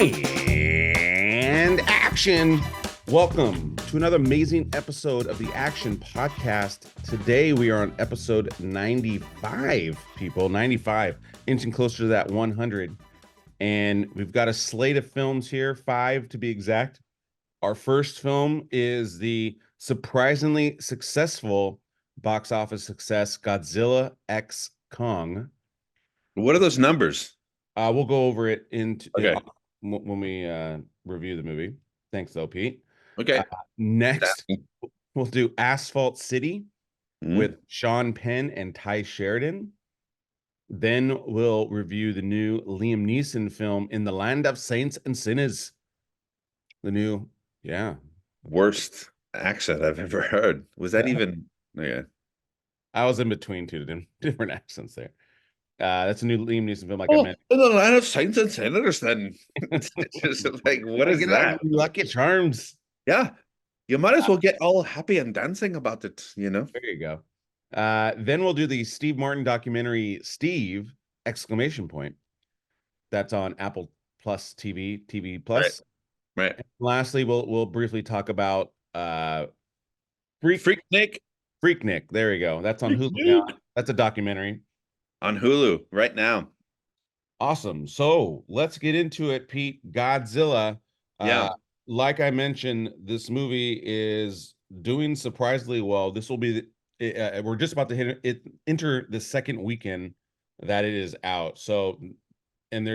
And action. Welcome to another amazing episode of the Action Podcast. Today we are on episode 95, people. 95, inching closer to that 100. And we've got a slate of films here, 5 to be exact. Our first film is the surprisingly successful box office success, Godzilla x Kong. What are those numbers? We'll go over it Okay. when we review the movie. Thanks, though, Pete. Okay. Next, we'll do Asphalt City Mhm. with Sean Penn and Sheridan. Then we'll review the new Liam Neeson film, In the Land of Saints and Sinners. The new, Worst accent I've ever heard. Was that even? Yeah. I was in between two different accents there. That's a new Liam Neeson film, like I mentioned. In the Land of Saints and Sinners, then. It's just like, what is that? Lucky Charms. Yeah. You might as well get all happy and dancing about it, you know? There you go. Then we'll do the Steve Martin documentary, Steve, ! That's on Apple Plus TV Plus. Right. And lastly, we'll briefly talk about Freaknik. Freaknik. There you go. That's on Hulu now. That's a documentary. On Hulu right now. Awesome. So let's get into it, Pete. Godzilla. Yeah. Like I mentioned, this movie is doing surprisingly well. This will be we're just about to enter the second weekend that it is out. So, and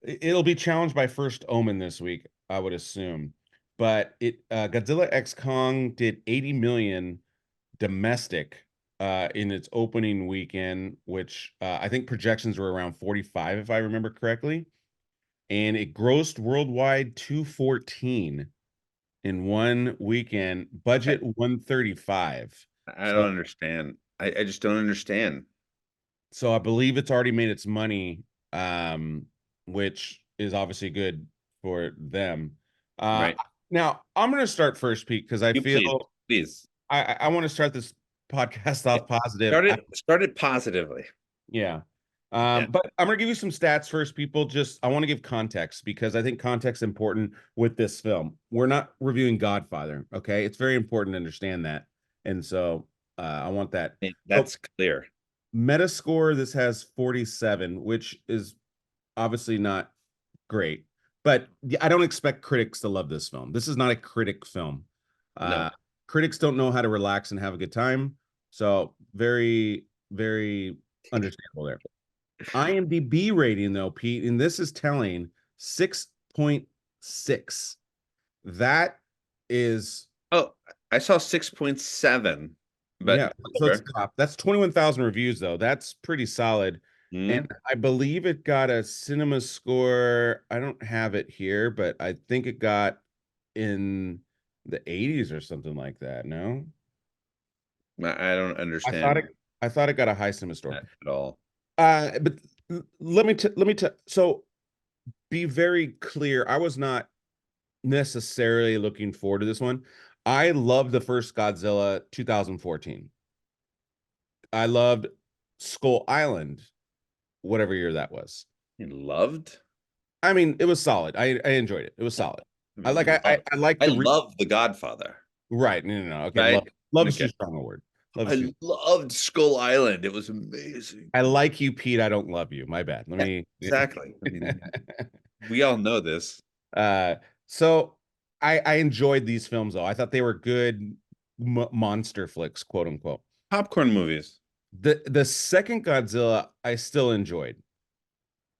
it'll be challenged by First Omen this week, I would assume. But Godzilla x Kong did 80 million domestic in its opening weekend, which I think projections were around 45, if I remember correctly. And it grossed worldwide 214 in one weekend, budget 135. I don't understand. I just don't understand. So I believe it's already made its money, which is obviously good for them. Right. Now, I'm going to start first, Pete, because I feel please. I want to start this podcast off positive. Start it positively. Yeah. But I'm going to give you some stats first, people. I want to give context because I think context is important with this film. We're not reviewing Godfather, okay? It's very important to understand that. And so I want that. That's clear. Metascore, this has 47, which is obviously not great. But I don't expect critics to love this film. This is not a critic film. No. Critics don't know how to relax and have a good time. So very, very understandable there. IMDb rating, though, Pete, and this is telling 6.6. That is... Oh, I saw 6.7. But yeah, so it's top. That's 21,000 reviews, though. That's pretty solid. And I believe it got a cinema score. I don't have it here, but I think it got in the 80s or something like that. No? I don't understand. I thought it got a high cinema score. Not at all. But let me so be very clear. I was not necessarily looking forward to this one. I loved the first Godzilla 2014. I loved Skull Island, whatever year that was. You loved? I mean, it was solid. I enjoyed it. It was solid. I love The Godfather. Right. No. Okay. Right? Love is too strong a word. I loved Skull Island. It was amazing. I like you, Pete. I don't love you. My bad. Exactly. I mean, we all know this. So I enjoyed these films, though. I thought they were good monster flicks, quote unquote. Popcorn movies. The second Godzilla, I still enjoyed.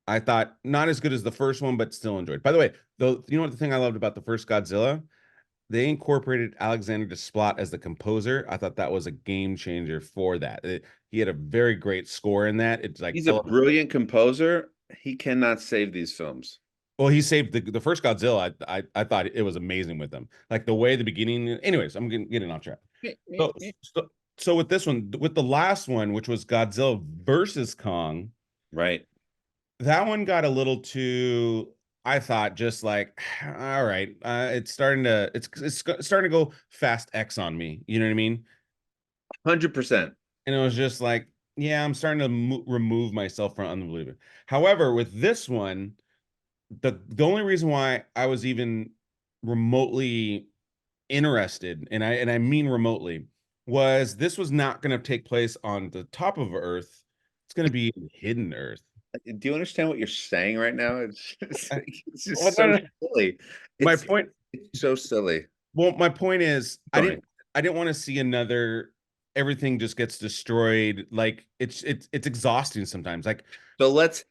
I thought not as good as the first one, but still enjoyed. By the way, though, you know what the thing I loved about the first Godzilla? They incorporated Alexander Desplat as the composer. I thought that was a game changer for that. He had a very great score in that. It's like he's a brilliant composer. He cannot save these films. Well, he saved the first Godzilla. I thought it was amazing with them. Like the way the beginning. Anyways, I'm getting off track. So with this one, with the last one, which was Godzilla versus Kong, right? That one got a little too. I thought just like, all right, it's starting to go fast X on me. You know what I mean? 100%. And it was just like, yeah, I'm starting to remove myself from unbelievable. However, with this one, the only reason why I was even remotely interested, and I mean remotely, was this was not going to take place on the top of Earth. It's going to be in hidden Earth. Do you understand what you're saying right now? I- It's just well, no, so no, silly. my It's point. it's so silly. Well, my point is, Going. I didn't want to see another. Everything just gets destroyed. Like it's exhausting sometimes. Like So let's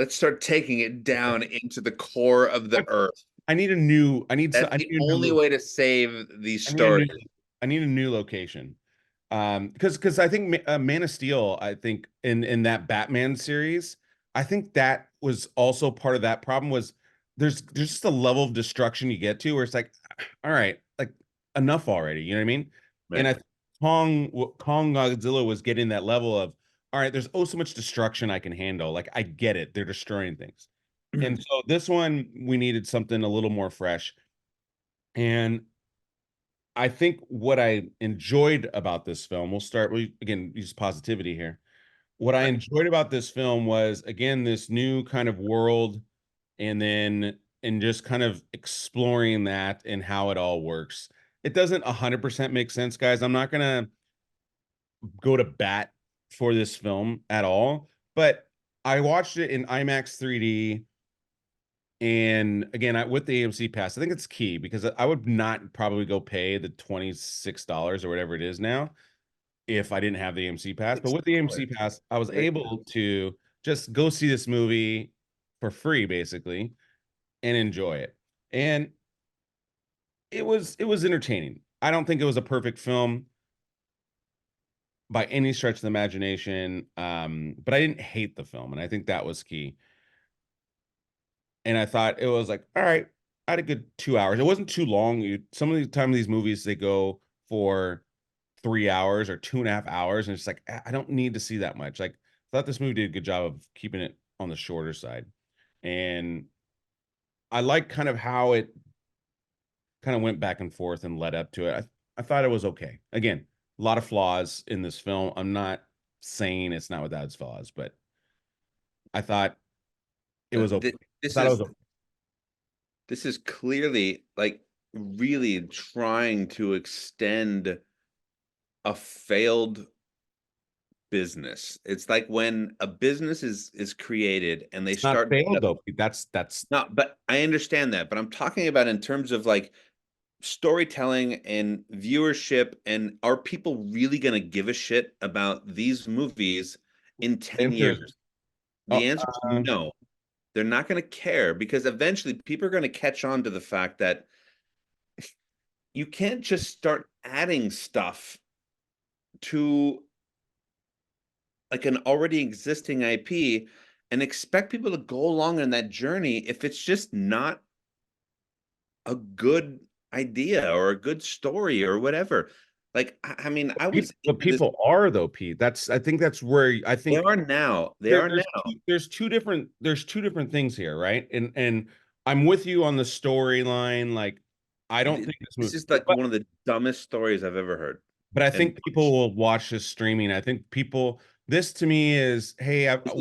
start taking it down into the core of the earth. I need a new. That's I the need a only new. way to save these I need a stories. new. I need a new location. Because I think Man of Steel, I think in that Batman series, I think that was also part of that problem was there's just a level of destruction you get to where it's like, all right, like enough already. You know what I mean? And Right. I think Kong Godzilla was getting that level of, all right, there's oh so much destruction I can handle. Like I get it, they're destroying things. And so this one we needed something a little more fresh. And I think what I enjoyed about this film, we'll start, we again use positivity here. What I enjoyed about this film was again this new kind of world, and then and just kind of exploring that and how it all works. It doesn't 100% make sense, guys. I'm not gonna go to bat for this film at all, but I watched it in IMAX 3D. And again, with the AMC pass, I think it's key because I would not probably go pay the $26 or whatever it is now if I didn't have the AMC pass. But It's with the AMC pass, I was able to just go see this movie for free, basically, and enjoy it. And it was entertaining. I don't think it was a perfect film by any stretch of the imagination, but I didn't hate the film, and I think that was key. And I thought it was like, all right, I had a good 2 hours. It wasn't too long. Some of the time these movies they go for 3 hours or 2.5 hours, and it's like I don't need to see that much. Like I thought this movie did a good job of keeping it on the shorter side, and I like kind of how it kind of went back and forth and led up to it. I thought it was okay. Again, a lot of flaws in this film. I'm not saying it's not without its flaws, but I thought it was okay. I This thought it is was okay. this is clearly like really trying to extend a failed business. It's like when a business is created and they It's not start failed though. That's not, but I understand that. But I'm talking about in terms of like storytelling and viewership, and are people really going to give a shit about these movies in 10 answer. years? Oh, The answer is no. They're not going to care because eventually people are going to catch on to the fact that you can't just start adding stuff to like an already existing IP and expect people to go along on that journey if it's just not a good idea or a good story or whatever. Like, I mean, I was but into this. people are though, Pete. I think that's where I They think are now. They are now. there's two different things here, right? And I'm with you on the storyline. Like, I don't think this This movie, is like one of the dumbest stories I've ever heard. but I And think people will watch this streaming. I think people. This to me is, hey, this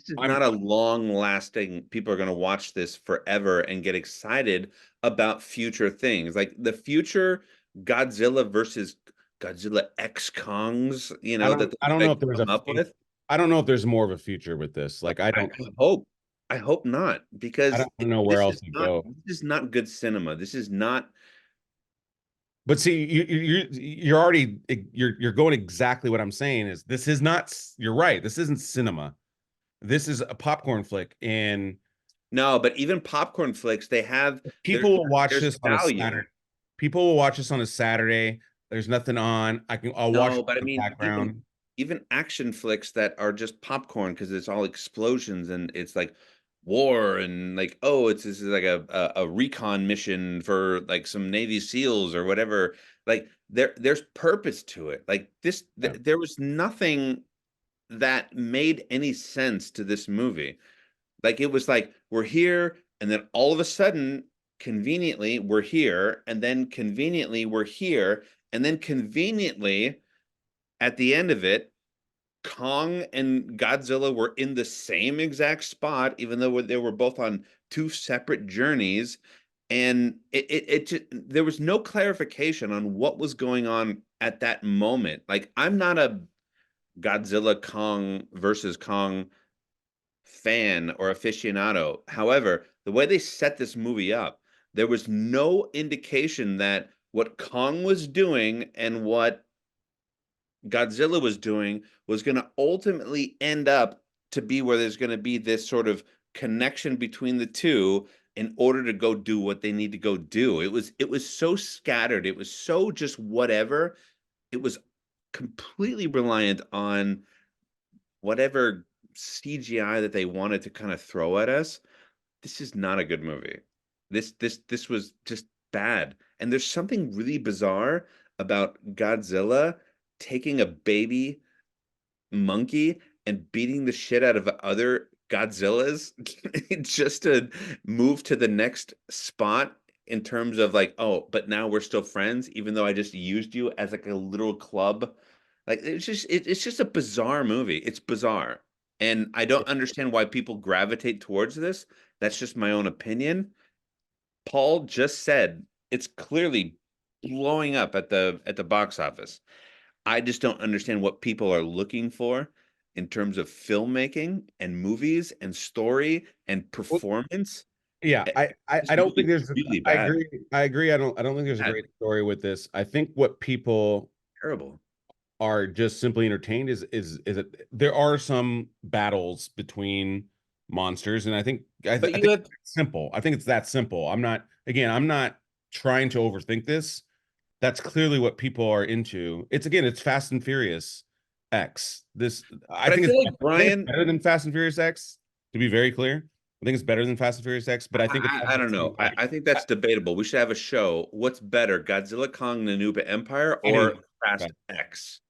is I'm not a long lasting, people are going to watch this forever and get excited about future things. Like the future Godzilla versus Godzilla X Kongs, that I don't they know if there's a come up with. I don't know if there's more of a future with this. Like, I hope. I hope not, I because don't know where else to go. this is not good cinema. This is not. But see, you're already you're going exactly what I'm saying is this is not. You're right. This isn't cinema. This is a popcorn flick, and No, but even popcorn flicks, they have people will watch there's this on a value. Saturday. People will watch this on a Saturday. There's nothing on. I'll watch it No, but I in the mean, background. even action flicks that are just popcorn because it's all explosions and it's like war and like, oh, this is like a recon mission for like some Navy SEALs or whatever. Like there's purpose to it. Like Yeah. there was nothing that made any sense to this movie. Like it was like we're here, and then all of a sudden, conveniently, we're here, and then conveniently, we're here, and then conveniently, at the end of it, Kong and Godzilla were in the same exact spot, even though they were both on two separate journeys, and there was no clarification on what was going on at that moment. Like, I'm not a Godzilla Kong versus Kong fan or aficionado. However, the way they set this movie up, there was no indication that what Kong was doing and what Godzilla was doing was going to ultimately end up to be where there's going to be this sort of connection between the two in order to go do what they need to go do. It was so scattered. It was so just whatever. It was completely reliant on whatever CGI that they wanted to kind of throw at us. This is not a good movie. This was just bad. And there's something really bizarre about Godzilla taking a baby monkey and beating the shit out of other Godzillas just to move to the next spot in terms of like, oh, but now we're still friends, even though I just used you as like a little club. Like, it's just a bizarre movie. It's bizarre. And I don't understand why people gravitate towards this. That's just my own opinion. Paul just said it's clearly blowing up at the box office. I just don't understand what people are looking for in terms of filmmaking and movies and story and Well, performance. yeah, Eh, I This don't think movie there's. really I bad. agree. I agree. I don't think there's a Bad, great story with this. I think what people terrible. are just simply entertained is that there are some battles between monsters, and But I you think have, it's simple. I think it's that simple. I'm not trying to overthink this. That's clearly what people are into. It's Fast and Furious X. This but I feel like I think it's Brian, better than Fast and Furious X, to be very clear. I think it's better than Fast and Furious X, but I think it has I the don't know. same like I think that's debatable. We should have a show. What's better, Godzilla Kong the New Empire I do. or Fast X?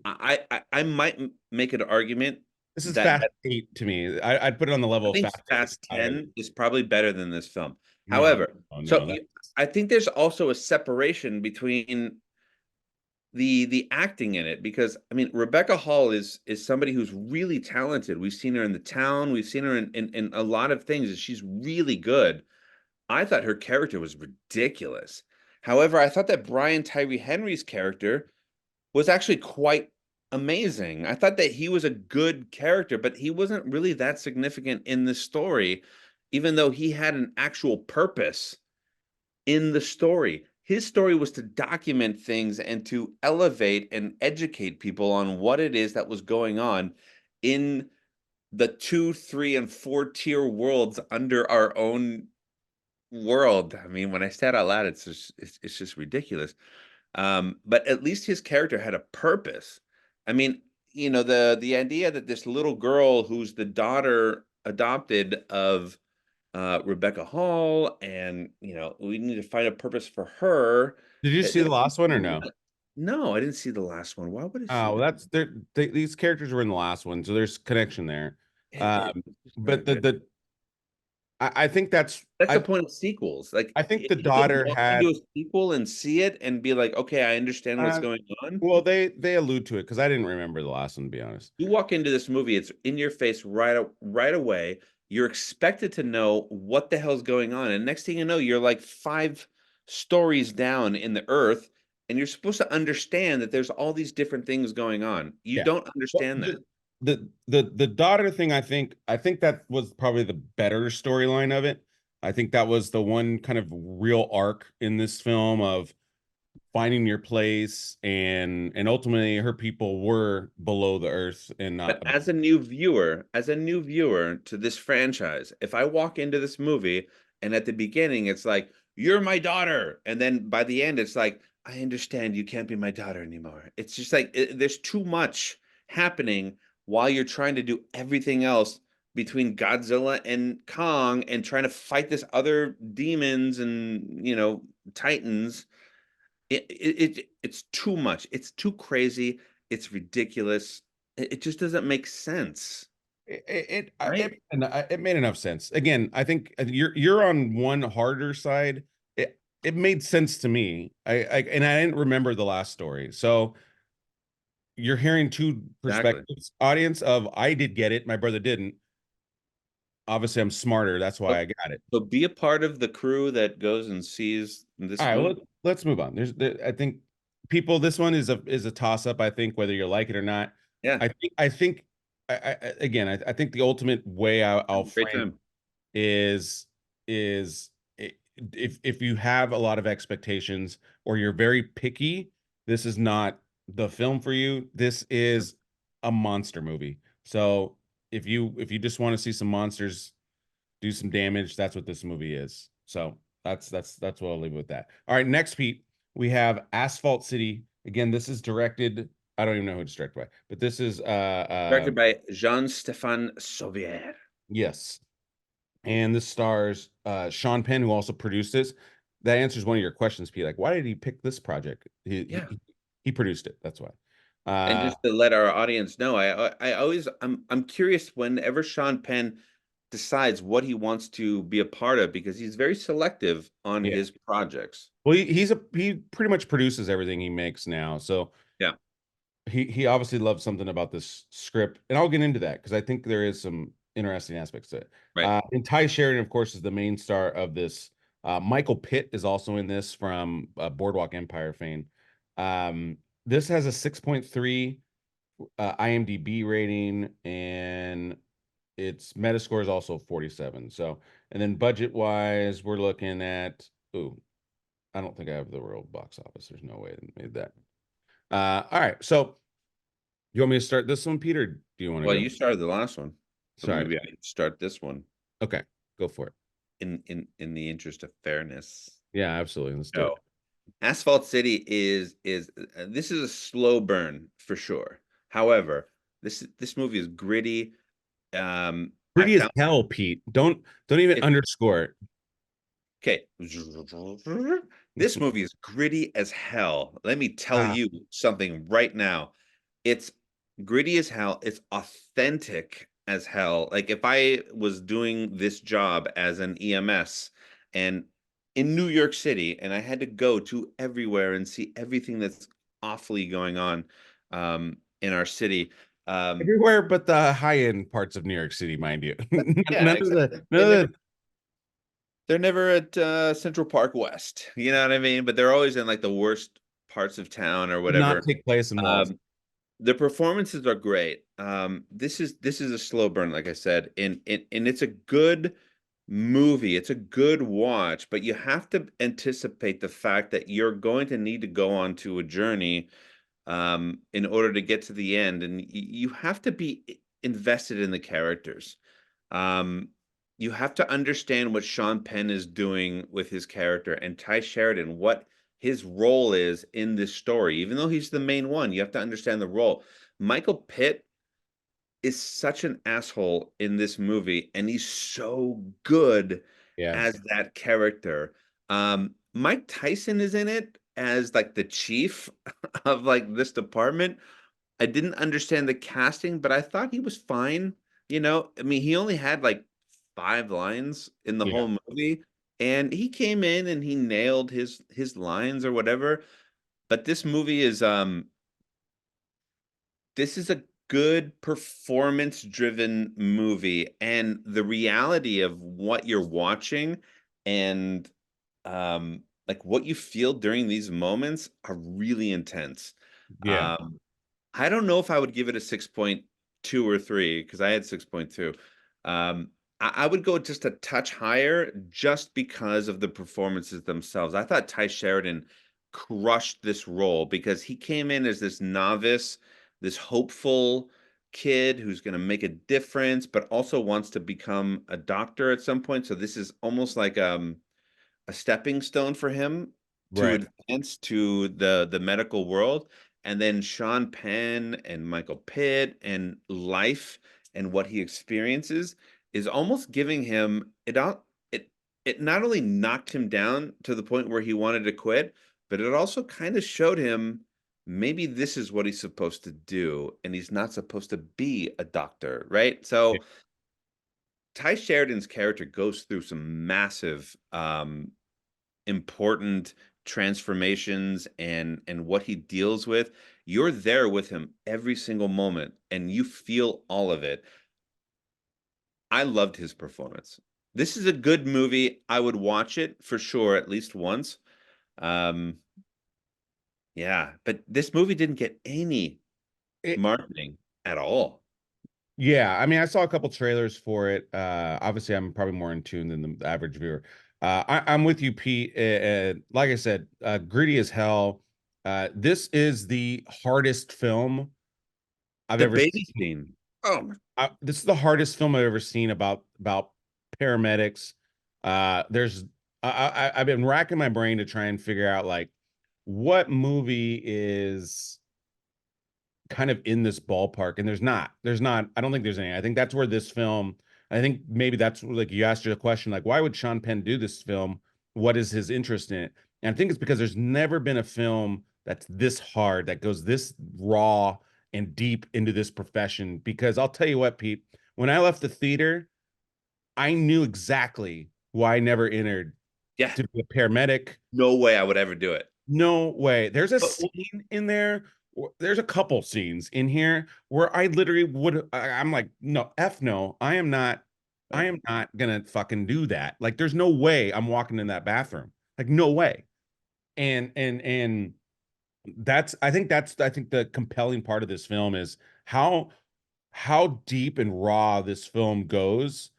I might make an argument This is that Fast 8 to me. I'd put it on the I level of think Fast 8. Fast 10 is probably better than this film. No, However, no, so no. I think there's also a separation between the acting in it, because I mean Rebecca Hall is somebody who's really talented. We've seen her in The Town, we've seen her in a lot of things, and she's really good. I thought her character was ridiculous. However, I thought that Brian Tyree Henry's character was actually quite amazing. I thought that he was a good character, but he wasn't really that significant in the story, even though he had an actual purpose in the story. His story was to document things and to elevate and educate people on what it is that was going on in the 2, 3, and 4 tier worlds under our own world. I mean, when I say it out loud, it's just ridiculous. But at least his character had a purpose. I mean, the idea that this little girl who's the daughter adopted of Rebecca Hall, and we need to find a purpose for her. Did you see the last one or no? No, I didn't see the last one. Why would I see Oh, well, that? these characters were in the last one, so there's connection there. It's just very But weird. I think That's the point of sequels. Like, I think the you can daughter walk had into a sequel and see it and be like, okay, I understand what's uh, going on. well, they allude to it because I didn't remember the last one, to be honest. You walk into this movie, it's in your face right away. You're expected to know what the hell's going on, and next thing you know, you're like 5 stories down in the earth, and you're supposed to understand that there's all these different things going on. You Yeah. don't Well, understand that. the daughter thing, I think that was probably the better storyline of it. I think that was the one kind of real arc in this film of finding your place, and ultimately her people were below the earth and not But as a new viewer to this franchise, if I walk into this movie and at the beginning it's like, "You're my daughter," and then by the end it's like, "I understand you can't be my daughter anymore." It's just like there's too much happening while you're trying to do everything else between Godzilla and Kong and trying to fight this other demons and titans. It's too much. It's too crazy. It's ridiculous. It just doesn't make sense, right? it made enough sense. Again, I think you're on one harder side. It made sense to me. And I didn't remember the last story. So you're hearing two Exactly. perspectives, audience of I did get it, my brother didn't. obviously I'm smarter. That's why So, I got it. so be a part of the crew that goes and sees All this right, well, movie. let's move on. I think people, this one is a toss up. I think whether you like it or not. Yeah, I think the ultimate way I'll great frame time. is is if you have a lot of expectations or you're very picky, this is not the film for you. This is a monster movie. So if you just want to see some monsters do some damage, that's what this movie is. So that's what I'll leave with that. All right, next, Pete, we have Asphalt City. Again, this is directed. I don't even know who it's directed by, but this is Directed by Jean-Stéphane Sauvier. yes. And this stars Sean Penn, who also produced this. That answers one of your questions, Pete. Like, why did he pick this project? Yeah. He produced it. That's why. And just to let our audience know, I always I'm curious whenever Sean Penn decides what he wants to be a part of because he's very selective on Yeah. his projects. Well, he pretty much produces everything he makes now. So Yeah, he obviously loves something about this script, and I'll get into that because I think there is some interesting aspects to it. right. And Ty Sheridan, of course, is the main star of this. Michael Pitt is also in this from Boardwalk Empire fame. This has a 6.3 IMDb rating, and its Metascore is also 47. So, and then budget wise, we're looking at, ooh, I don't think I have the world box office. There's no way I made that. All right, so you want me to start this one, Peter? Do you want to Well, go? you started the last one, so Sorry. maybe I can start this one Okay, go for it. in the interest of fairness. Yeah, absolutely. Let's do it. No. Asphalt City is this is a slow burn for sure. However, this movie is gritty. I Pretty as found hell, Pete. Don't even it underscore it. okay. This movie is gritty as hell. Let me tell Ah, you something right now. It's gritty as hell. It's authentic as hell. Like if I was doing this job as an EMS and in New York City and I had to go to everywhere and see everything that's awfully going on in our city. Um, everywhere but the high end parts of New York City, mind you. yeah, exactly. None of the They're never at Central Park West. You know what I mean? But they're always in like the worst parts of town or did not whatever. take place in malls. Um, the performances are great. This is a slow burn, like I said, and it's a good movie. It's a good watch, but you have to anticipate the fact that you're going to need to go on to a journey in order to get to the end, and you have to be invested in the characters. Um, you have to understand what Sean Penn is doing with his character and Ty Sheridan, what his role is in this story. Even though he's the main one, you have to understand the role. Michael Pitt is such an asshole in this movie, and he's so good Yeah, as that character. Mike Tyson is in it as like the chief of like this department. I didn't understand the casting, but I thought he was fine. I mean, he only had like 5 lines in the yeah, whole movie, and he came in and he nailed his lines or whatever. But this is a good performance-driven movie, and the reality of what you're watching and like what you feel during these moments are really intense. yeah, Um, I don't know if I would give it a 6.2 or 3 because I had 6.2. I would go just a touch higher just because of the performances themselves. I thought Ty Sheridan crushed this role because he came in as this novice, this hopeful kid who's going to make a difference, but also wants to become a doctor at some point. So this is almost like a stepping stone for him to right. advance to the medical world. And then Sean Penn and Michael Pitt and life and what he experiences is almost giving him it not only knocked him down to the point where he wanted to quit, but it also kind of showed him maybe this is what he's supposed to do and he's not supposed to be a doctor, right? Yeah, So Ty Sheridan's character goes through some massive important transformations and what he deals with. You're there with him every single moment and you feel all of it. I loved his performance. This is a good movie. I would watch it for sure at least once. Um, yeah, but this movie didn't get any It, marketing at all. yeah, I mean, I saw a couple trailers for it. Obviously, I'm probably more in tune than the average viewer. I'm with you, Pete. Like I said, gritty as hell. This is the hardest film I've The ever baby seen. scene. Oh, This is the hardest film I've ever seen about paramedics. There's I've been racking my brain to try and figure out like what movie is kind of in this ballpark, and there's not, I don't think there's any. I think that's where this film, I think maybe that's like you asked your question, like, why would Sean Penn do this film? What is his interest in it? And I think it's because there's never been a film that's this hard, that goes this raw and deep into this profession. Because I'll tell you what, Pete, when I left the theater, I knew exactly why I never entered yeah. to be a paramedic. No way I would ever do it. No way. There's a But scene in there. There's a couple scenes in here where I literally would. I'm like, no, f no. I am not. I am not gonna fucking do that. Like, there's no way I'm walking in that bathroom. Like, no way. And that's. I think that's. I think the compelling part of this film is how deep and raw this film goes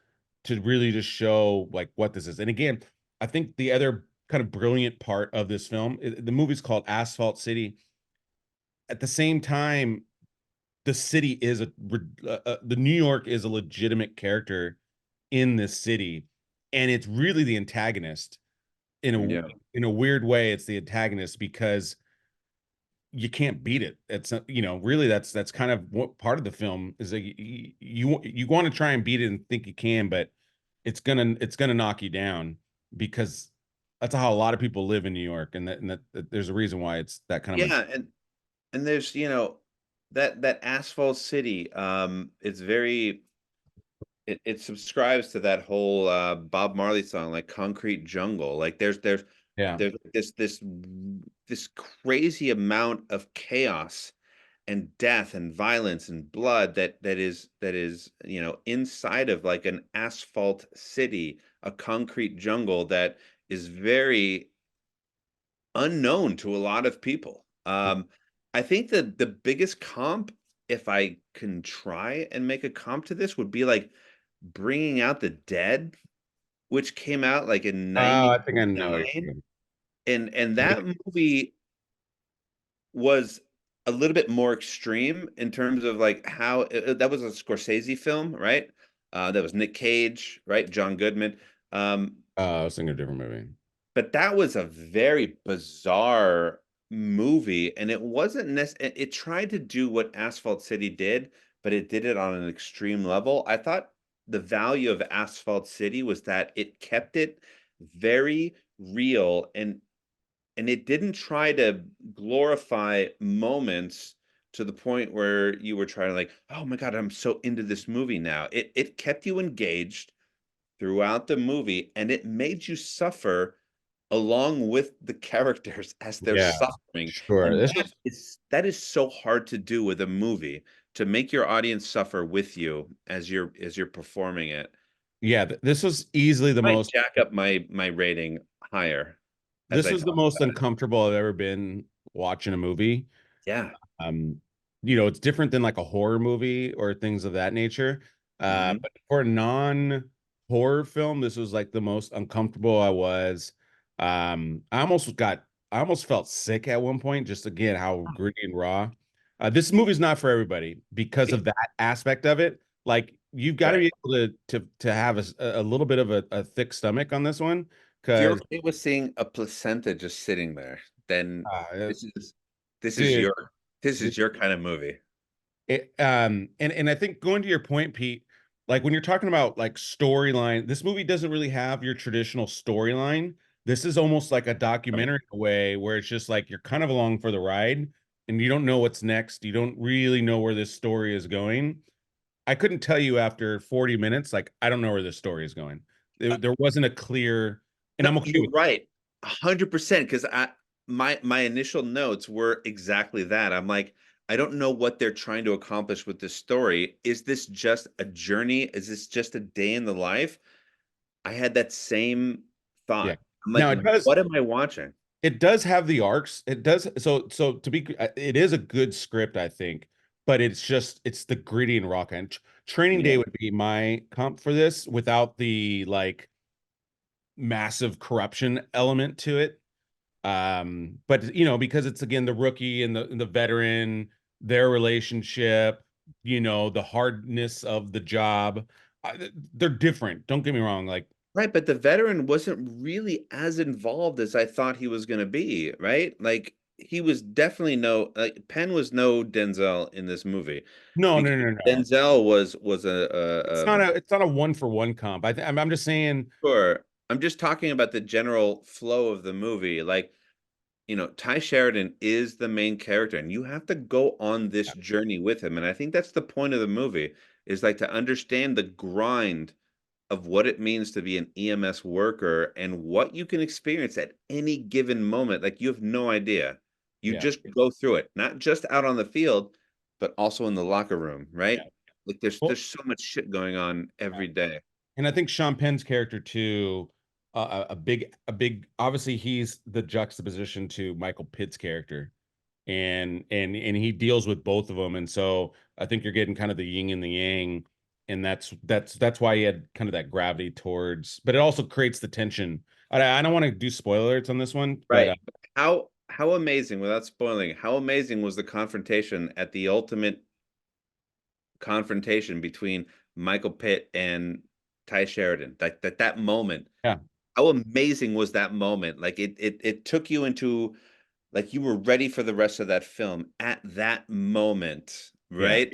to really just show like what this is. And again, I think the other kind of brilliant part of this film, the movie's called Asphalt City. At the same time, the city is the New York is a legitimate character in this city, and it's really the antagonist in yeah. a weird way. It's the antagonist because you can't beat it. It's really that's kind of what part of the film is, like you want to try and beat it and think you can, but it's gonna knock you down, because that's how a lot of people live in New York, and that there's a reason why it's that kind of Yeah, and there's, that Asphalt City, it's very it subscribes to that whole Bob Marley song, like Concrete Jungle. Like yeah. there's this crazy amount of chaos and death and violence and blood that is inside of like an asphalt city, a concrete jungle that is very unknown to a lot of people. I think that the biggest comp, if I can try and make a comp to this, would be like Bringing Out the Dead, which came out like in Oh, I think I know what you're 99, saying. and that movie was a little bit more extreme in terms of like how that was a Scorsese film, right? That was Nick Cage, right? John Goodman. Um, I was thinking of a different movie. but that was a very bizarre movie, and it wasn't it tried to do what Asphalt City did, but it did it on an extreme level. I thought the value of Asphalt City was that it kept it very real, and it didn't try to glorify moments to the point where you were trying to like, oh my God, I'm so into this movie now. It kept you engaged throughout the movie, and it made you suffer along with the characters as they're Yeah, suffering. sure. And This that was is so hard to do with a movie, to make your audience suffer with you as you're performing it. Yeah, this was easily the Might most jack up my rating higher as this I was the talk most about it. uncomfortable I've ever been watching a movie. Yeah. Um, it's different than like a horror movie or things of that nature. Hmm. But for a non-horror film, this was like the most uncomfortable I was. I almost felt sick at one point, just again how gritty and raw. This movie's not for everybody because of that aspect of it. Like, you've got to Right. be able to have a little bit of a thick stomach on this one, If you're because okay with seeing a placenta just sitting there, then uh, this is this is dude. your this is your kind of movie. And I think, going to your point, Pete, like when you're talking about like storyline, this movie doesn't really have your traditional storyline. This is almost like a Right. documentary in a way, where it's just like you're kind of along for the ride and you don't know what's next. You don't really know where this story is going. I couldn't tell you after 40 minutes, like, I don't know where this story is going. There wasn't a clear, and No, I'm okay you're with right. 100%, because my initial notes were exactly that. I'm like, I don't know what they're trying to accomplish with this story. Is this just a journey? Is this just a day in the life? I had that same Yeah. thought. I'm like, Now what am I watching? it does have the arcs. It does. So to be, it is a good script, I think, but it's the gritty and rock. And Training Yeah. Day would be my comp for this without the like massive corruption element to it. But because it's again the rookie and the veteran, their relationship, the hardness of the job, they're different. Don't get me wrong. Like, Right, but the veteran wasn't really as involved as I thought he was going to be, right? Like he was definitely no like Penn was no Denzel in this movie no, no, because no, no. Denzel was It's not a one for one comp. I'm just saying. sure. I'm just talking about the general flow of the movie. Like, Ty Sheridan is the main character, and you have to go on this journey with him. And I think that's the point of the movie, is like to understand the grind of what it means to be an EMS worker and what you can experience at any given moment. Like you have no idea. You Yeah, just go through it, not just out on the field, but also in the locker room, yeah. right? Like Well, there's so much shit going on every day. and I think Sean Penn's character too, a big. Obviously, he's the juxtaposition to Michael Pitt's character, and he deals with both of them, and so I think you're getting kind of the yin and the yang, and that's why he had kind of that gravity towards. But it also creates the tension. I don't want to do spoilers on this one, but Right. How amazing, without spoiling, how amazing was the confrontation at the ultimate confrontation between Michael Pitt and Ty Sheridan? That moment. yeah, How amazing was that moment? Like it took you into like you were ready for the rest of that film at that moment, yeah. right?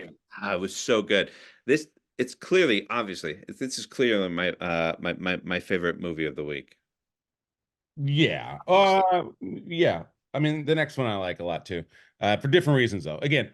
It was so good. This it's clearly, obviously, this is clearly my favorite movie of the week. Yeah. Obviously. Yeah. I mean, the next one I like a lot too. For different reasons though. Again,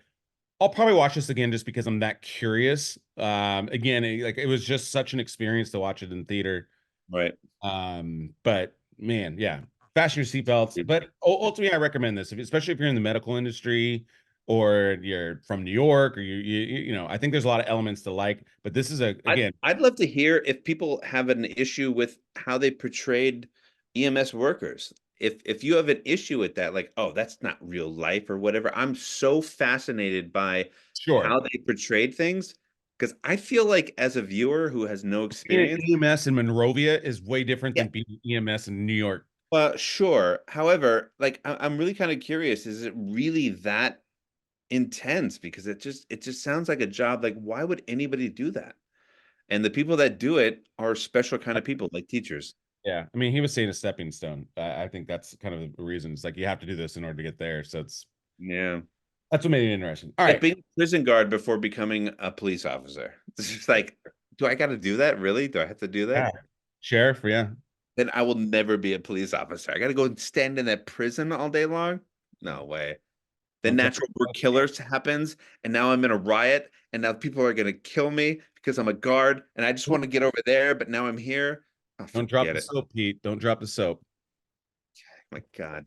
I'll probably watch this again just because I'm that curious. Again, it was just such an experience to watch it in theater. Right. But man, yeah. Fasten your seatbelts. But ultimately, I recommend this, especially if you're in the medical industry or you're from New York or I think there's a lot of elements to like, but this is I'd again, I'd love to hear if people have an issue with how they portrayed EMS workers. If you have an issue with that, like, oh, that's not real life or whatever. I'm so fascinated by sure. how they portrayed things because I feel like as a viewer who has no Being experience, EMS in Monrovia is way different yeah, than being EMS in New York. well, sure. However, like I'm really kind of curious, is it really that intense? Because it just sounds like a job. Like, why would anybody do that? And the people that do it are special kind of people, like teachers. Yeah, I mean, he was saying a stepping stone. I think that's kind of the reason. It's like you have to do this in order to get there. So Yeah. that's what made it interesting. All Like right. being a prison guard before becoming a police officer. It's just like, do I got to do that? Really? Do I have to do Yeah. that? Sheriff, yeah. Then I will never be a police officer. I got to go and stand in that prison all day long? No way. Then Don't tell natural born killers happens, and now I'm in a riot, and now people are gonna kill me because I'm a guard, and I just want to get over there, but now I'm here. Oh, don't drop forget the it. soap, Pete. Don't drop the soap. My God.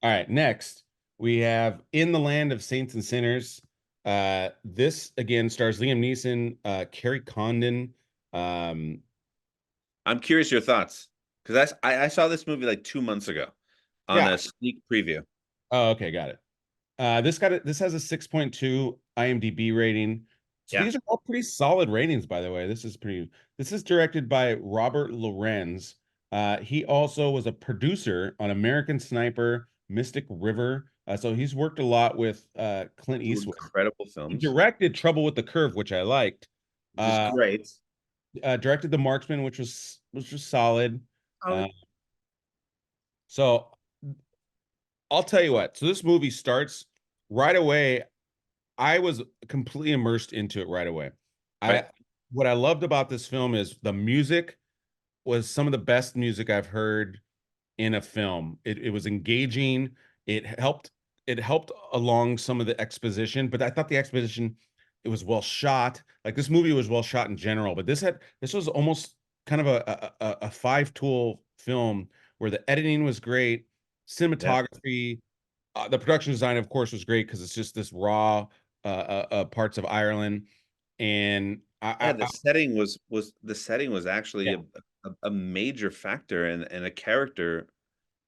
All right, next we have In the Land of Saints and Sinners. This again stars Liam Neeson, Kerry Condon. Um, I'm curious your thoughts because I saw this movie like 2 months ago on yeah. a sneak preview. Oh, okay, got it. This has a 6.2 IMDb rating. So Yeah. these are all pretty solid ratings, by the way. This is directed by Robert Lorenz. He also was a producer on American Sniper, Mystic River. So he's worked a lot with Clint Two Eastwood. incredible He films, directed Trouble with the Curve, which I liked. which is Uh, great. Directed The Marksman, which was just solid. Oh, Uh, so I'll tell you what. So this movie starts right away. I was completely immersed into it right away. I right. What I loved about this film is the music was some of the best music I've heard in a film. It was engaging. It helped it helped along some of the exposition, but I thought the exposition it was well shot. Like this movie was well shot in general, but this was almost kind of a five tool film where the editing was great, Yeah. cinematography, the production design, of course, was great because it's just this raw parts of Ireland, and Yeah, the setting was actually yeah. a major factor and a character.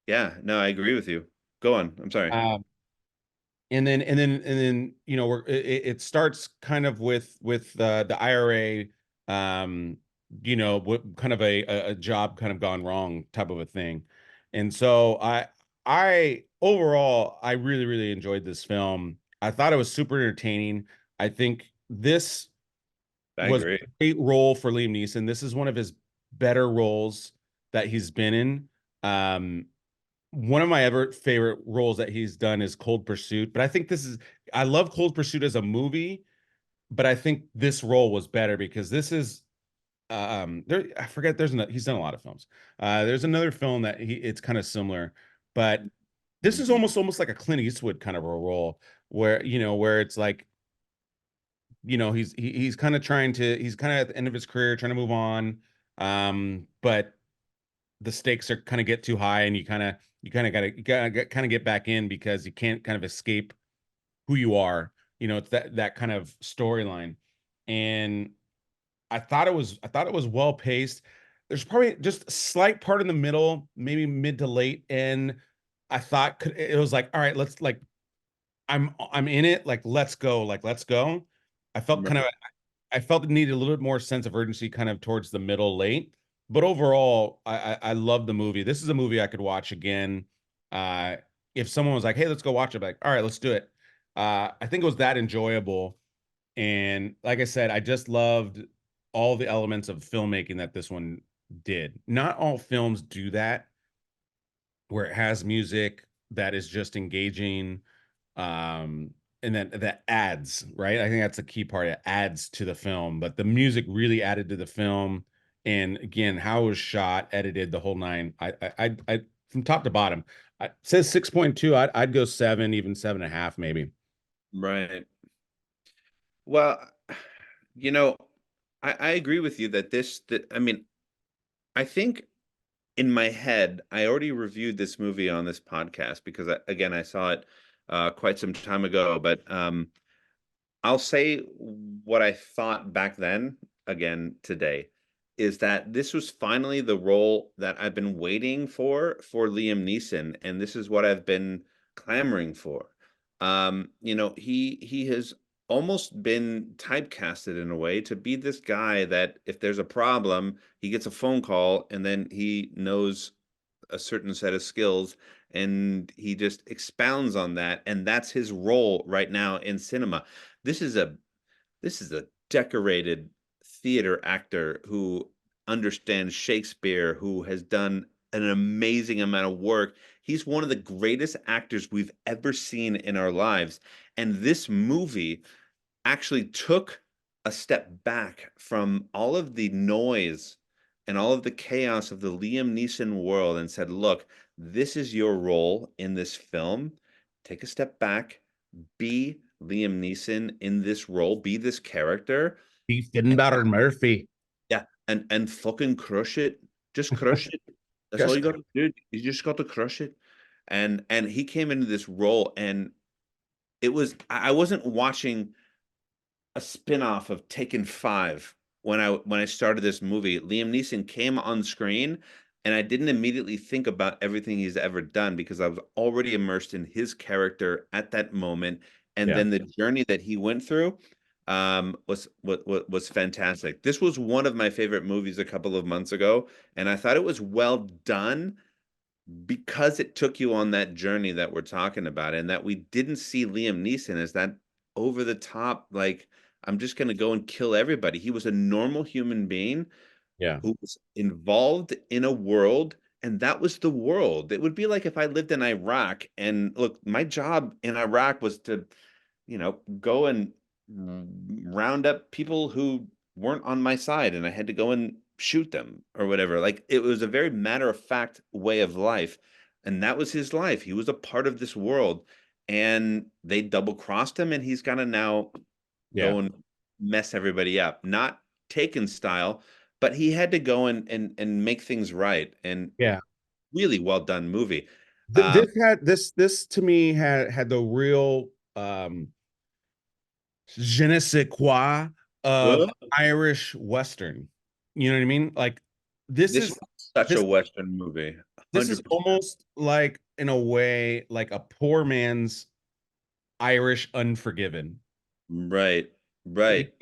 Yeah, no, I agree with you. Go on. I'm sorry. Um, and then it starts kind of with the IRA, um what kind of a job kind of gone wrong type of a thing. And so I overall I really really enjoyed this film. I thought it was super entertaining. I think this I was agree. a great role for Liam Neeson. This is one of his better roles that he's been in. um one of my ever favorite roles that he's done is Cold Pursuit, but I love Cold Pursuit as a movie, but I think this role was better because this is there I forget he's done a lot of films. There's another film that it's kind of similar, but this is almost like a Clint Eastwood kind of a role where it's like he's kind of he's kind of at the end of his career trying to move on, but the stakes are kind of get too high, and you gotta kind of get back in because you can't kind of escape who you are. It's that kind of storyline. And I thought it was well paced. There's probably just a slight part in the middle, maybe mid to late, and I thought it was like, all right, let's like I'm in it, like let's go. I felt kind of Right. I felt it needed a little bit more sense of urgency kind of towards the middle late. But overall, I love the movie. This is a movie I could watch again. Uh, if someone was like, "Hey, let's go watch it," like, all right, let's do it. I think it was that enjoyable. And like I said, I just loved all the elements of filmmaking that this one did. Not all films do that, where it has music that is just engaging, um and then that adds, right? I think that's the key part. It adds to the film, but the music really added to the film. And again, how it was shot, edited, the whole nine. I from top to bottom, it says 6.2. I'd go 7, even 7.5 maybe. Right. Well, you know, I agree with you that I mean, I think in my head, I already reviewed this movie on this podcast because again, I saw it quite some time ago, but I'll say what I thought back then again today is that this was finally the role that I've been waiting for Liam Neeson, and this is what I've been clamoring for. He has almost been typecasted in a way to be this guy that if there's a problem, he gets a phone call and then he knows a certain set of skills and he just expounds on that, and that's his role right now in cinema. This is a this is a decorated theater actor who understands Shakespeare, who has done an amazing amount of work. He's one of the greatest actors we've ever seen in our lives. And this movie actually took a step back from all of the noise and all of the chaos of the Liam Neeson world and said, look, this is your role in this film. Take a step back, be Liam Neeson in this role, be this character. He's getting better, Murphy. Yeah, and fucking crush it. Just crush it. That's all Just you got to do. You just got to crush it. And he came into this role and I wasn't watching a spin-off of Taken 5 when I started this movie. Liam Neeson came on screen and I didn't immediately think about everything he's ever done because I was already immersed in his character at that moment. And yeah. then the journey that he went through was fantastic. This was one of my favorite movies a couple of months ago, and I thought it was well done because it took you on that journey that we're talking about, and that we didn't see Liam Neeson as that over the top, like, I'm just going to go and kill everybody. He was a normal human being Yeah. who was involved in a world, and that was the world. It would be like if I lived in Iraq, and look, my job in Iraq was to, go and round up people who weren't on my side, and I had to go and shoot them or whatever. Like, it was a very matter of fact way of life, and that was his life. He was a part of this world, and they double crossed him, and he's gonna now Yeah. go and mess everybody up. Not Taken style, but he had to go and make things right. And Yeah. really well done movie. This to me had the real je ne sais quoi of What? Irish Western. You know what I mean? Like this This is was such a this Western movie, this is 100%. almost like in a way like a poor man's Irish Unforgiven. Right, He- right.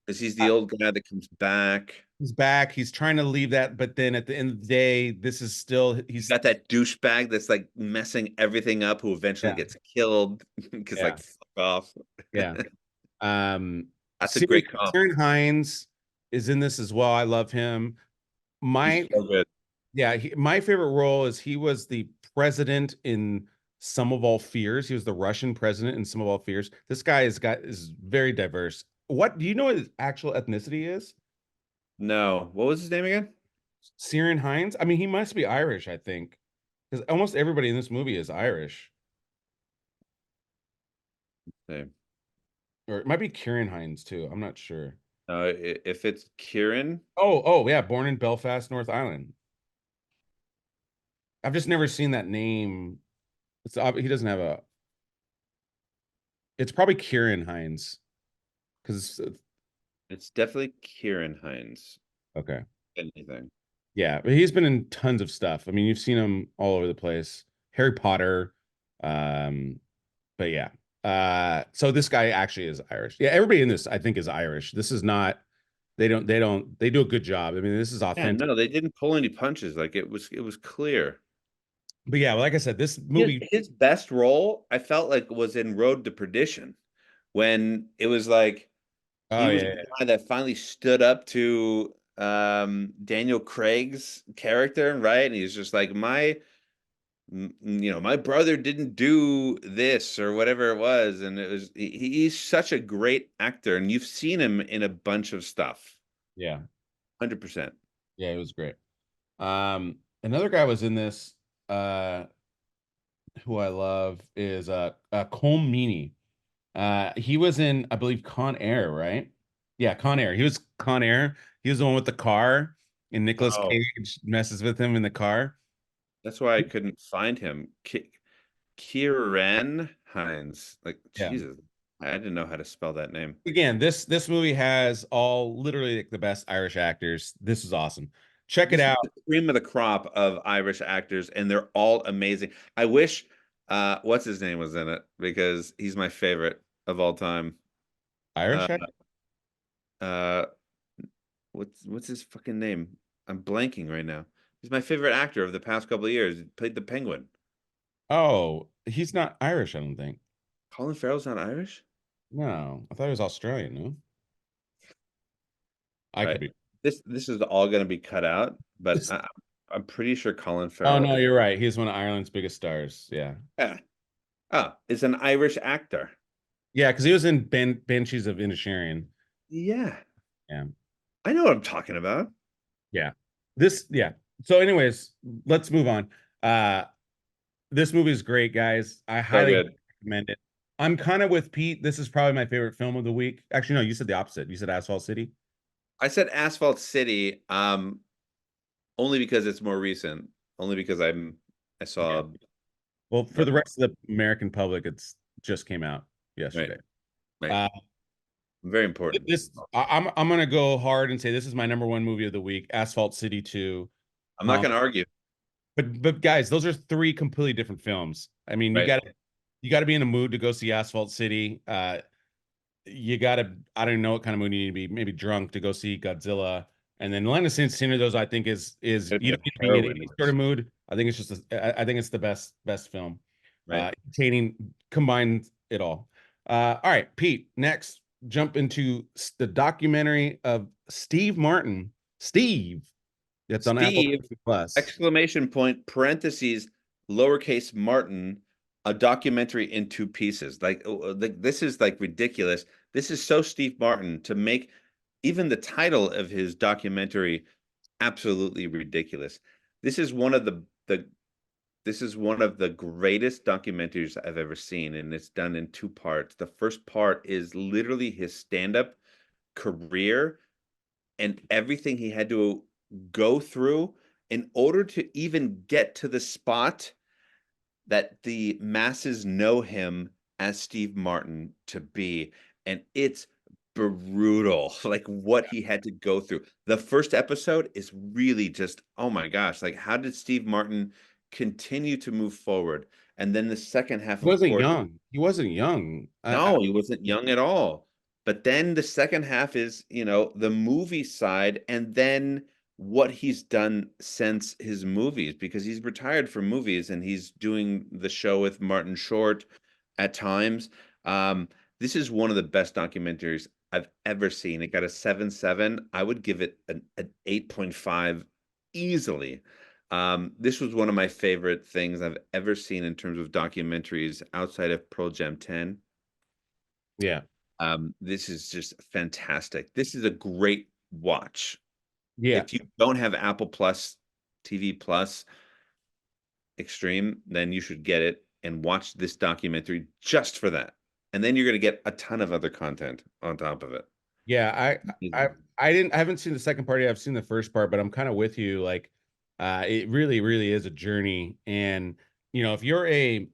Because he's the uh, old guy that comes back. He's back. He's trying to leave that, but then at the end of the day, this is still You he's got that douchebag that's like messing everything up, who eventually yeah, gets killed because yeah, like fuck off. yeah. Um, That's a Ciaran, great comp. Ciaran Hinds is in this as well. I love him. He's My so good. Yeah, my favorite role is he was the president in Some of All Fears. He was the Russian president in Some of All Fears. This guy is very diverse. What do you know what his actual ethnicity is? No, what was his name again? Ciaran Hinds? I mean, he must be Irish, I think, because almost everybody in this movie is Irish, Name. or it might be Kieran Hinds too. I'm not sure. If it's Kieran, Oh, yeah, born in Belfast, North Island. I've just never seen that name. He doesn't have a. It's probably Kieran Hinds because it's definitely Kieran Hinds. okay. Anything. Yeah, but he's been in tons of stuff. I mean, you've seen him all over the place. Harry Potter. Um, but yeah. So this guy actually is Irish. Yeah, everybody in this, I think, is Irish. This is not, they do a good job. I mean, this is Yeah, authentic. no, they didn't pull any punches. Like it was clear. But yeah, like I said, this His, movie, his best role, I felt like, was in Road to Perdition, when it was like oh he was yeah, the guy that finally stood up to Daniel Craig's character, right? And he's just like, my brother didn't do this or whatever it was, and he's such a great actor, and you've seen him in a bunch of stuff. yeah, 100%. yeah, it was great. Another guy was in this, uh, who I love is Colm Meaney. He was in, I believe, Con Air, right? Yeah, Con Air. He was Con Air. He was the one with the car, and Nicolas Oh, Cage messes with him in the car. that's why I couldn't find him. Ciaran Hinds. Like, Yeah. Jesus, I didn't know how to spell that name. Again, this movie has all literally like the best Irish actors. This is awesome. Check it This is out. the cream of the crop of Irish actors, and they're all amazing. I wish what's his name was in it, because he's my favorite of all time. Uh Irish actor? uh what's his fucking name? I'm blanking right now. He's my favorite actor of the past couple of years. He played the Penguin. Oh, he's not Irish, I don't think. Colin Farrell's not Irish? No, I thought he was Australian, no? I All could right. be. This is all going to be cut out, but This- I'm pretty sure Colin Oh Farrell no, is. you're right. He's one of Ireland's biggest stars. Yeah. Yeah. Oh, is an Irish actor. Yeah, because he was in Banshees of Inisherin. Yeah. Yeah. I know what I'm talking about. Yeah. Yeah. So, anyways, let's move on. Uh, this movie is great, guys. I So highly good. recommend it. I'm kind of with Pete. This is probably my favorite film of the week. Actually, no, you said the opposite. You said Asphalt City. I said Asphalt City, only because it's more recent. Only because I Yeah. saw. Well, for the rest of the American public, it's just came out Right, yesterday. right. Uh, Very important. I'm gonna go hard and say this is my number one movie of the week, Asphalt City 2. I'm not going to argue. But guys, those are three completely different films. I mean, Right. you gotta be in a mood to go see Asphalt City. You gotta I don't know what kind of mood you need to be, maybe drunk to go see Godzilla. And then Land of Sin those I think is Gotta be you a don't need to be in heroin. any sort of mood. I think it's I think it's the best film. Right. Entertaining, combined it all. All right, Pete, next jump into the documentary of Steve Martin. Steve, that's on Apple Steve, TV Plus. exclamation point, parentheses, lowercase Martin, a documentary in two pieces. Like this is like ridiculous. This is so Steve Martin to make even the title of his documentary absolutely ridiculous. This is one of the this is one of the greatest documentaries I've ever seen, and it's done in two parts. The first part is literally his stand-up career and everything he had to go through in order to even get to the spot that the masses know him as Steve Martin to be, and it's brutal, like what he had to go through. The first episode is really just, oh my gosh, like how did Steve Martin continue to move forward? And then the second half, He of wasn't course, young. He wasn't young. no, he wasn't young at all. But then the second half is, the movie side, and then what he's done since his movies, because he's retired from movies and he's doing the show with Martin Short at times. Um, this is one of the best documentaries I've ever seen. It got a 7.7. I would give it an 8.5 easily. This was one of my favorite things I've ever seen in terms of documentaries outside of Pearl Jam 10. Yeah. This is just fantastic. This is a great watch. Yeah. If you don't have Apple Plus, TV Plus Extreme, then you should get it and watch this documentary just for that. And then you're going to get a ton of other content on top of it. Yeah, I haven't seen the second part yet. I've seen the first part, but I'm kind of with you. Like, it really is a journey. And if you're a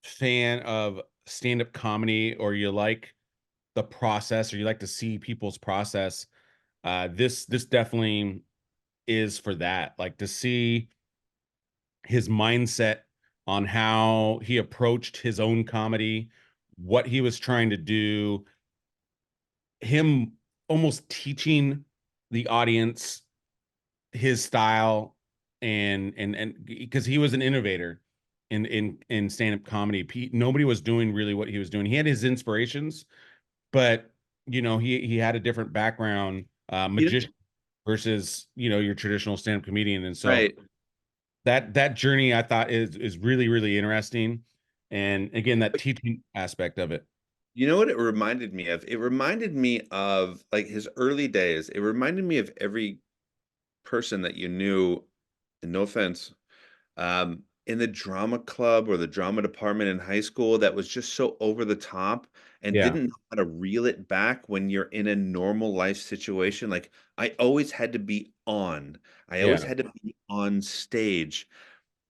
fan of stand-up comedy, or you like the process, or you like to see people's process, this definitely is for that. Like, to see his mindset on how he approached his own comedy, what he was trying to do, him almost teaching the audience his style, and because he was an innovator in stand-up comedy. Nobody was doing really what he was doing. He had his inspirations, but he had a different background, You know, magician versus your traditional stand-up comedian. And so right. that journey, I thought, is really interesting. And again, that teaching aspect of it. You know what it reminded me of? It reminded me of like his early days. It reminded me of every person that you knew, and no offense, in the drama club or the drama department in high school that was just so over the top and Yeah. didn't know how to reel it back when you're in a normal life situation. Like I always had to be on. I always Yeah. had to be on stage.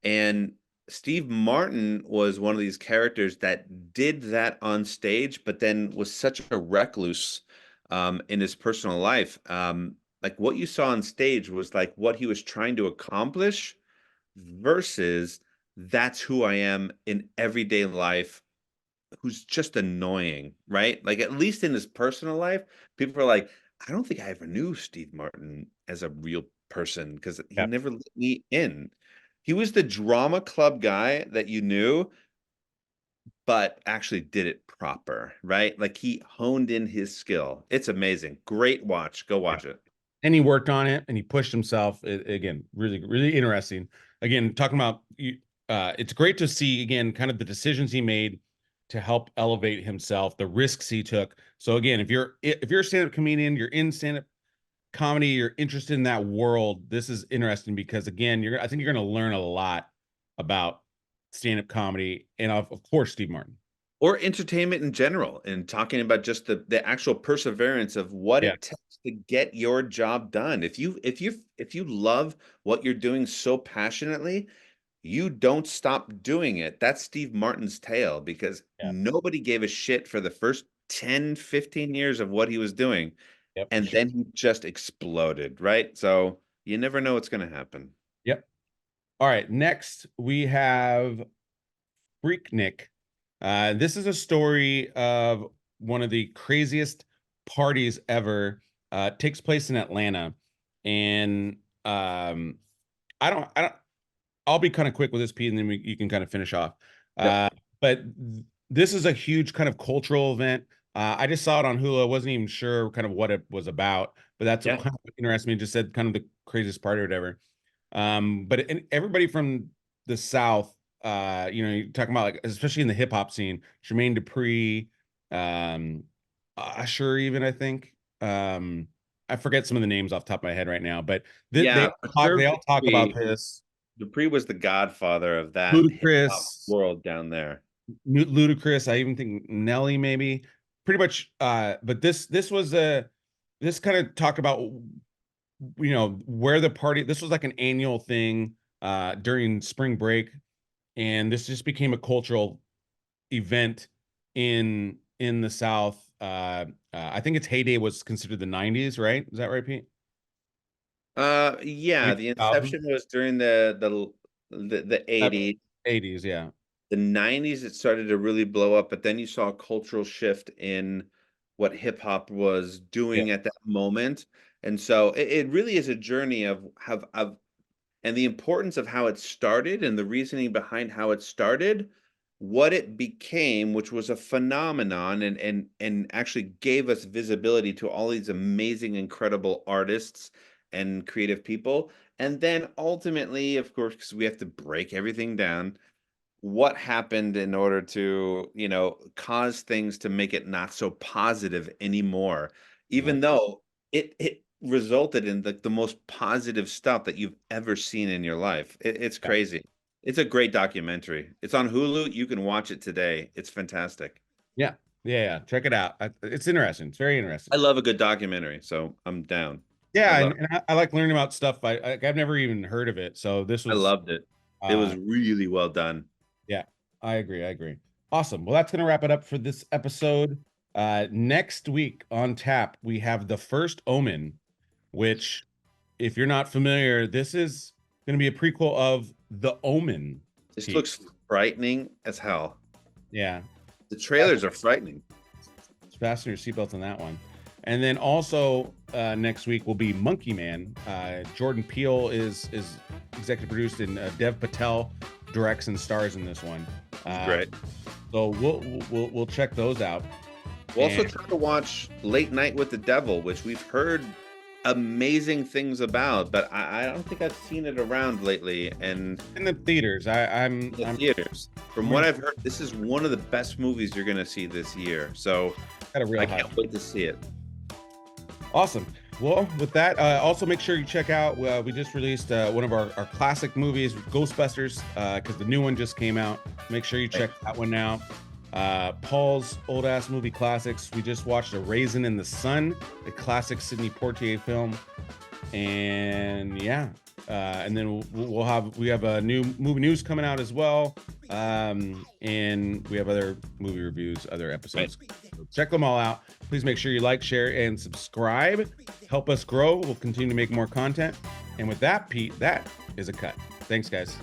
And Steve Martin was one of these characters that did that on stage, but then was such a recluse in his personal life. Like what you saw on stage was like what he was trying to accomplish versus that's who I am in everyday life, who's just annoying, right? Like at least in his personal life, people are like, I don't think I ever knew Steve Martin as a real person because he Yeah. never let me in. He was the drama club guy that you knew, but actually did it proper, right? Like he honed in his skill. It's amazing. Great watch. Go Yeah. watch it. And he worked on it, and he pushed himself. Again, really interesting. Again, talking about you, it's great to see again kind of the decisions he made to help elevate himself, the risks he took. So again, if you're a stand-up comedian, you're in stand-up comedy, you're interested in that world, this is interesting because again, I think you're going to learn a lot about stand-up comedy, and of course Steve Martin. Or entertainment in general, and talking about just the actual perseverance of what Yeah. it takes to get your job done. If you love what you're doing so passionately, you don't stop doing it. That's Steve Martin's tale because Yeah. nobody gave a shit for the first 10, 15 years of what he was doing, Yep, for and sure. then he just exploded, right? So you never know what's going to happen. Yep. All right, next we have Freaknik. This is a story of one of the craziest parties ever. It takes place in Atlanta, and I don't. I'll be kind of quick with this, Pete, and then you can kind of finish off. Yep. But this is a huge kind of cultural event. I just saw it on Hulu. I wasn't even sure kind of what it was about, but that's what Yeah. kind of interested me. It just said kind of the craziest party or whatever. But everybody from the South, you're talking about, like, especially in the hip hop scene, Jermaine Dupri, um, Usher, even, I think. I forget some of the names off the top of my head right now, but they Yeah, all for talk, sure. they all talk about this. Dupree was the godfather of that hip hop Ludacris, world down there. Ludacris, I even think Nelly, maybe. Pretty much, but this was a this kind of talk about where the party, this was like an annual thing during spring break, and this just became a cultural event in the South. I think its heyday was considered the 90s, right? Is that right, Pete? Yeah, Maybe the 2000? inception was during the 80s. 80s, yeah. The 90s it started to really blow up, but then you saw a cultural shift in what hip hop was Yeah. doing at that moment. And so it really is a journey of and the importance of how it started and the reasoning behind how it started, what it became, which was a phenomenon and actually gave us visibility to all these amazing, incredible artists and creative people. And then ultimately, of course, because we have to break everything down, what happened in order to, cause things to make it not so positive anymore, Right. even though it resulted in the most positive stuff that you've ever seen in your life. It's Yeah. crazy. It's a great documentary. It's on Hulu. You can watch it today. It's fantastic. Yeah. Yeah. Yeah. Check it out. It's interesting. It's very I interesting. love a good documentary, so I'm down. I Yeah, love and I like learning about stuff. I've never even heard of it. So this I was loved it. It was uh really well done. yeah, I agree. I agree. Awesome. Well, that's gonna wrap it up for this episode. Next week on tap, we have The First Omen, which, if you're not familiar, this is gonna be a prequel of The Omen, This Pete. looks frightening as hell. Yeah. The trailers are frightening. Fasten your seatbelts on that one. And then also next week will be Monkey Man. Jordan Peele is executive produced, and Dev Patel directs and stars in this one. Great. So we'll check those out. We'll also And try to watch Late Night with the Devil, which we've heard amazing things about, but I don't think I've seen it around lately. And in the theaters, in the theaters, from what I've heard, this is one of the best movies you're going to see this year. So got a real I high. can't wait to see it. Awesome. Well, with that, also make sure you check out. We just released one of our classic movies, Ghostbusters, because the new one just came out. Make sure you check that one out. Paul's old ass movie classics. We just watched A Raisin in the Sun, the classic Sidney Poitier film, and yeah, and then we have a new movie news coming out as well, and we have other movie reviews, other episodes. Right. So check them all out. Please make sure you like, share, and subscribe. Help us grow. We'll continue to make more content. And with that, Pete, that is a cut. Thanks, guys.